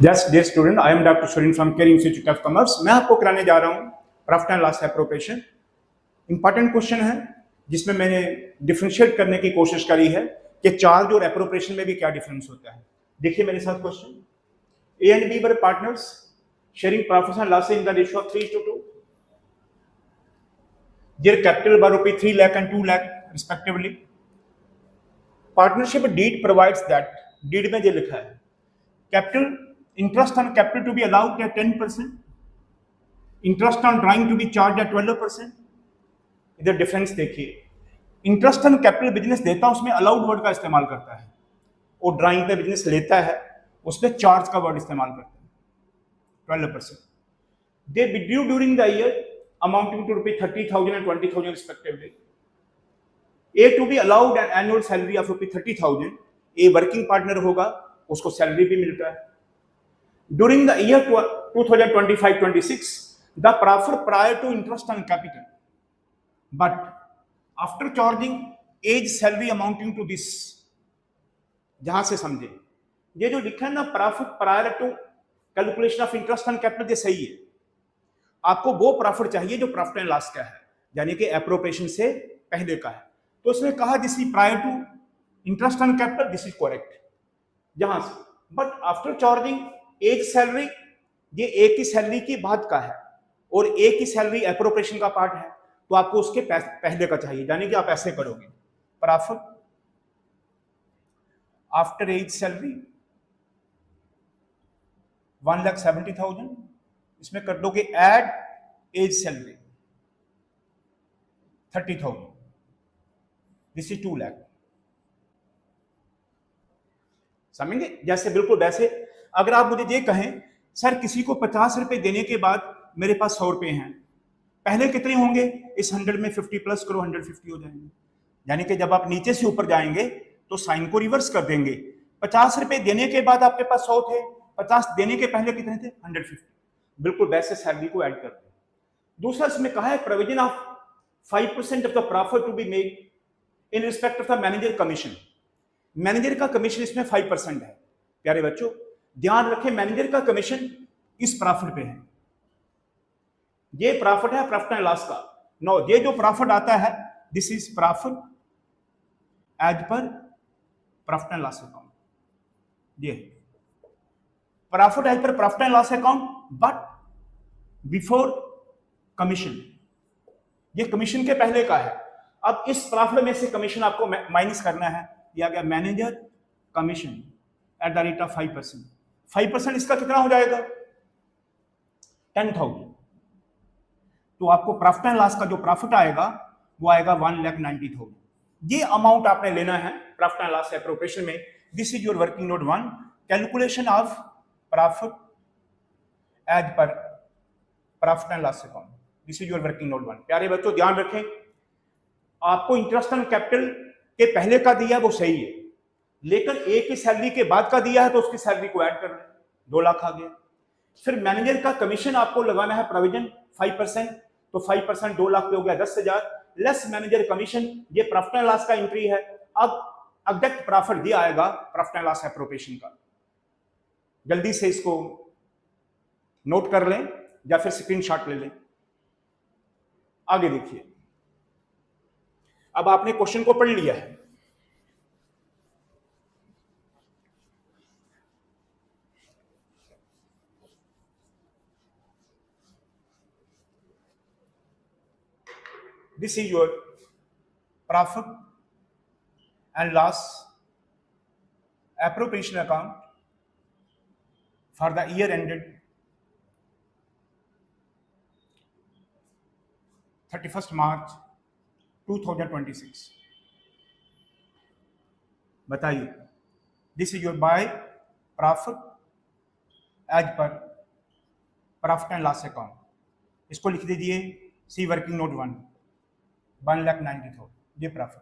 Yes dear student, I am doctor Suren from care institute of commerce. मैं आपको कराने जा रहा हूँ profit and loss appropriation. Important question है जिसमें मैंने डिफरेंशिएट करने की कोशिश करी है कि चार्ज और एप्रोप्रिएशन में भी क्या डिफरेंस होता है। देखिए मेरे साथ question, A and B were partners sharing profits and losses in the ratio of 3:2. Their capital were rupees 3 lakh and 2 lakh respectively. Partnership deed provides that, deed में ये लिखा है capital interest on capital to be allowed at 10%, interest on drawing to be charged at 12%. इधर difference देखिए, interest on capital business देता है उसमें allowed word का इस्तेमाल करता है, और ड्राइंग पे बिजनेस लेता है उसमें चार्ज का वर्ड इस्तेमाल करता है 12%. They withdrew during the year amounting to rupees 30,000 and 20,000 respectively. A to be allowed an annual salary of rupees 30,000. A working partner होगा, उसको सैलरी भी मिलता है. During the year 2025-26, the profit prior to interest on capital, but after charging age salary amounting to this, जहां से समझे ये जो लिखा है ना profit prior to calculation of interest on capital, ये सही है. आपको वो प्रॉफिट चाहिए जो प्रॉफिट एंड लॉस का है, यानी कि एप्रोप्रिएशन से पहले का है. तो इसने कहा this is prior to interest on capital, this is correct जहां से. But after charging as salary, ये ए की सैलरी की बाद का है और ए की सैलरी एप्रोप्रिएशन का पार्ट है, तो आपको उसके पहले का चाहिए, यानी कि आप ऐसे करोगे प्रॉफिट आफ्टर एज सैलरी 1,70,000, इसमें कर दोगे add as salary 30,000, this is 2 lakh. समझेंगे? जैसे बिल्कुल वैसे अगर आप मुझे ये कहें सर किसी को 50 रुपए देने के बाद मेरे पास 100 रुपए हैं, पहले कितने होंगे? इस 100 में 50 प्लस करो 150 हो जाएंगे. यानी कि जब आप नीचे से ऊपर जाएंगे तो साइन को रिवर्स कर देंगे. 50 रुपए देने के बाद आपके पास 100 थे, 50 देने के पहले कितने थे? 150. बिल्कुल वैसे सैलरी को ऐड करते हैं. दूसरा इसमें कहा है provision of 5% of the profit to be made in respect of the manager commission. Manager का कमीशन इसमें 5% है. प्यारे बच्चों ध्यान रखें, मैनेजर का कमीशन इस प्रॉफिट पे है. ये प्रॉफिट है प्रॉफिट एंड लॉस का. नो, ये जो प्रॉफिट आता है this is profit as per profit and loss account. ये profit as per profit and loss account but before commission. ये कमीशन के पहले का है. अब इस प्रॉफिट में से कमीशन आपको माइनस करना है. दिया गया manager commission at the rate of 5%. 5% इसका कितना हो जाएगा? 10,000. तो आपको प्रॉफिट एंड लॉस का जो प्रॉफिट आएगा वो आएगा 1,90,000. ये अमाउंट आपने लेना है प्रॉफिट एंड लॉस एप्रोप्रिएशन में. This is your working note 1, calculation of profit as per profit and loss account. This is your working note 1. प्यारे बच्चों ध्यान रखें, आपको इंटरेस्ट ऑन कैपिटल के पहले का दिया वो सही है, लेकिन ए की सैलरी के बाद का दिया है तो उसकी सैलरी को ऐड कर रहे हैं, 2 लाख आ गया. फिर मैनेजर का कमीशन आपको लगाना है प्रोविजन 5%, तो 5% 2 लाख पे हो गया 10,000 लेस मैनेजर कमीशन. ये प्रॉफिट एंड लॉस का एंट्री है. अब एग्जैक्ट प्रॉफिट दिया आएगा प्रॉफिट एंड लॉस एप्रोप्रिएशन का. जल्दी से इसको नोट कर लें या फिर स्क्रीनशॉट ले लें. आगे देखिए, अब आपने क्वेश्चन को पढ़ लिया है. This is your profit and loss appropriation account for the year ended 31st March 2026. बताइए, this is your by profit as per profit and loss account. इसको लिख दीजिए सी वर्किंग नोट 1, 1,90,000 ये प्रॉफिट.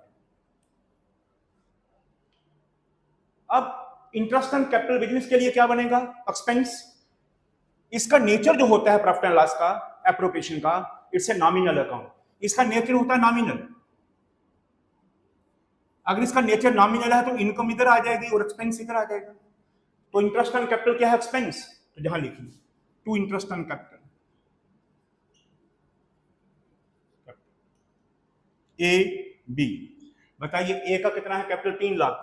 अब इंटरेस्ट ऑन कैपिटल बिजनेस के लिए क्या बनेगा? एक्सपेंस. इसका नेचर जो होता है प्रॉफिट एंड लॉस का एप्रोप्रिएशन का, इट्स ए नॉमिनल अकाउंट. इसका नेचर होता है नॉमिनल. अगर इसका नेचर नॉमिनल है तो इनकम इधर आ जाएगी और एक्सपेंस इधर आ जाएगा. तो इंटरेस्ट ऑन कैपिटल क्या है? एक्सपेंस। तो जहां लिखिए to interest on capital, A B. बताइए ए का कितना है कैपिटल? 3 लाख।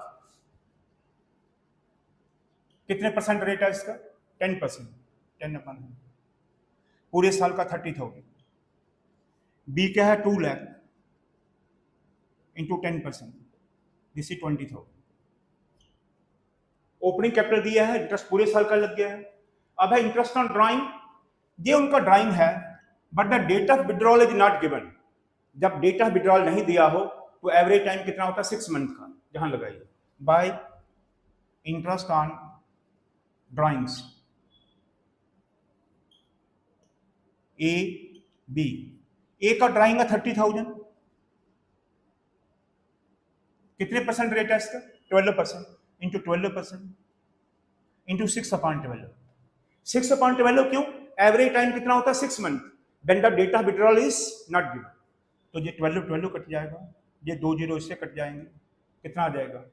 कितने परसेंट रेट है इसका? 10%, 10/100। पूरे साल का 30,000। बी क्या है? 2 lakh into 10%, this is 20,000। Opening capital दिया है, इंटरेस्ट पूरे साल का लग गया है। अब है इंटरेस्ट ऑन ड्राइंग, ये उनका ड्राइंग है, but the date of withdrawal is not given. जब डेट ऑफ विड्रॉल नहीं दिया हो तो एवरेज टाइम कितना होता है? 6 मंथ का। जहां लगाइए by interest on drawings A B. A का ड्राइंग है 30,000। कितने परसेंट रेट है इसका? 12%। Into 12% into 6/12। 6/12 क्यों? एवरेज टाइम कितना होता है? 6 month. When the date of withdrawal is not given. तो ये 12 कट जाएगा, ये 2 जीरो इससे कट जाएंगे, कितना आ जाएगा?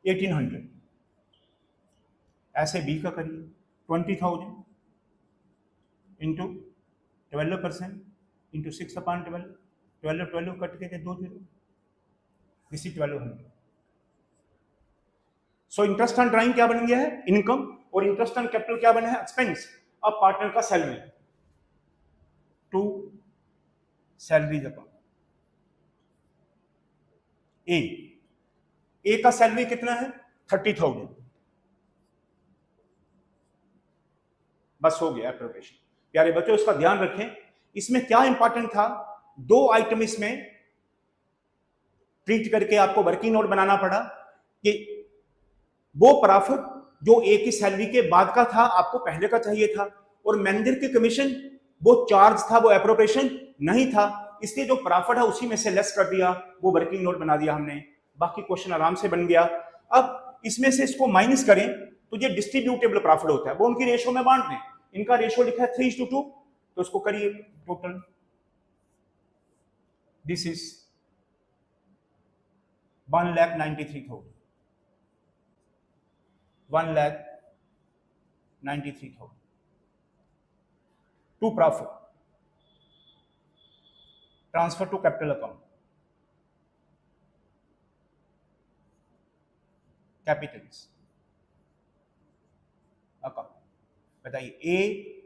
1800। ऐसे बी का करिए 20,000 इंटू 12% इंटू 6/12। 12 कट के 2 zero, this is 1200। So interest on drawing क्या बन गया है? इनकम। और इंटरेस्ट ऑन कैपिटल क्या बना है? एक्सपेंस। अब पार्टनर का सैलरी, टू सैलरी अकाउंट ए का सैलरी कितना है? 30,000। बस हो गया एप्रोप्रिएशन। प्यारे बच्चों इसका ध्यान रखें, इसमें क्या इंपॉर्टेंट था? 2 आइटम इसमें ट्रीट करके आपको वर्किंग नोट बनाना पड़ा कि वो प्रॉफिट जो ए की सैलरी के बाद का था आपको पहले का चाहिए था, और मैनेजर की कमीशन वो चार्ज था, वो एप्रोप्रिएशन नहीं था, इसलिए जो प्रॉफिट है उसी में से लेस कर दिया, वो वर्किंग नोट बना दिया हमने। बाकी क्वेश्चन आराम से बन गया। अब इसमें से इसको माइनस करें तो ये डिस्ट्रीब्यूटेबल प्रॉफिट होता है, वो उनकी रेशो में बांट दें। इनका रेशो लिखा है 3:2, तो इसको करिए total. This is 1,93,000, 1,93,000 to profit transfer to capital account, capitals account. बताइए ए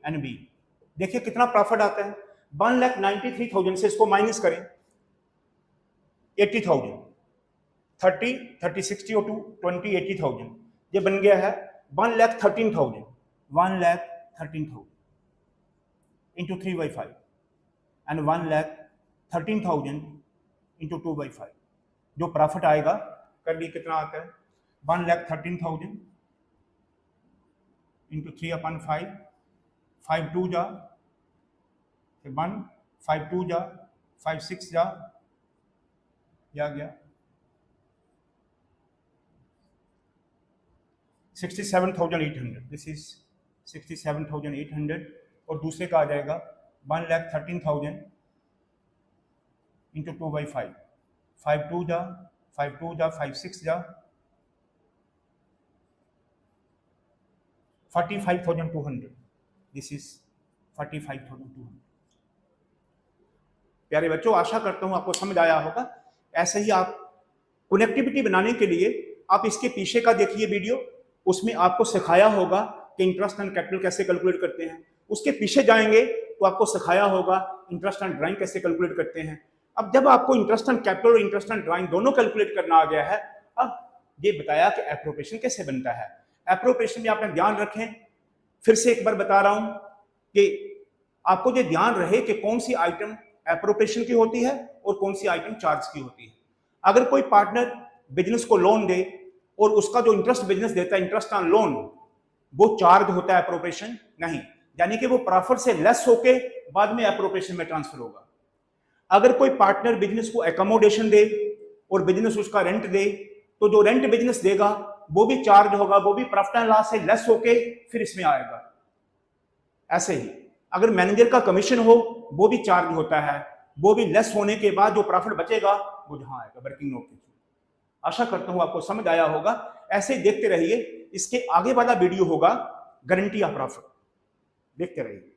एंड बी, देखिए कितना प्रॉफिट आता है? 1,93,000 से इसको माइनस करें 80,000, 30, 30, 60 और 2, 20, 80,000। ये बन गया है 1,13,000, 1,13,000 इंटू 3/5 एंड 1,13,000 इंटू 2/5। जो प्रॉफिट आएगा कर ली कितना आता है? 1,13,000 इंटू 3/5, 5 2 जा 1, 5 2 जा 5 6 जा, या गया 67,800। This is 67,800। और दूसरे का आ जाएगा 1,13,000 इंटू 2/5, 5 2 जा 5 2 जा 5 6 जा 45,200। This is 45,200। प्यारे बच्चों आशा करता हूं आपको समझ आया होगा। ऐसे ही आप कनेक्टिविटी बनाने के लिए आप इसके पीछे का देखिए वीडियो, उसमें आपको सिखाया होगा कि इंटरेस्ट ऑन कैपिटल कैसे कैलकुलेट करते हैं। उसके पीछे जाएंगे तो आपको सिखाया होगा इंटरेस्ट ऑन ड्राइंग कैसे कैलकुलेट करते हैं। अब जब आपको इंटरेस्ट ऑन कैपिटल और इंटरेस्ट ऑन ड्राइंग दोनों कैलकुलेट करना आ गया है, अब ये बताया कि एप्रोप्रिएशन कैसे बनता है। एप्रोप्रिएशन में आपने ध्यान रखें, फिर से एक बार बता रहा हूं कि आपको ये ध्यान रहे कि कौन सी आइटम एप्रोप्रिएशन की होती है और कौन सी आइटम चार्ज की होती है। अगर कोई पार्टनर बिजनेस को लोन दे और उसका जो इंटरेस्ट बिजनेस देता है, इंटरेस्ट ऑन लोन, वो चार्ज होता है, एप्रोप्रिएशन नहीं। यानी कि वो प्रॉफिट से लेस होके बाद में एप्रोप्रिएशन में ट्रांसफर होगा। अगर कोई पार्टनर बिजनेस को एकोमोडेशन दे और बिजनेस उसका रेंट दे, तो जो रेंट बिजनेस देगा वो भी चार्ज होगा, वो भी प्रॉफिट एंड लॉस से लेस होके फिर इसमें आएगा। ऐसे ही अगर मैनेजर का कमीशन हो वो भी चार्ज होता है, वो भी लेस होने के बाद जो प्रॉफिट बचेगा वो जहां आएगा वर्किंग नोट के थ्रू। आशा करता हूं आपको समझ आया होगा। ऐसे ही देखते रहिए, इसके आगे वाला वीडियो होगा गारंटी ऑफ प्रॉफिट, देखते रहिए।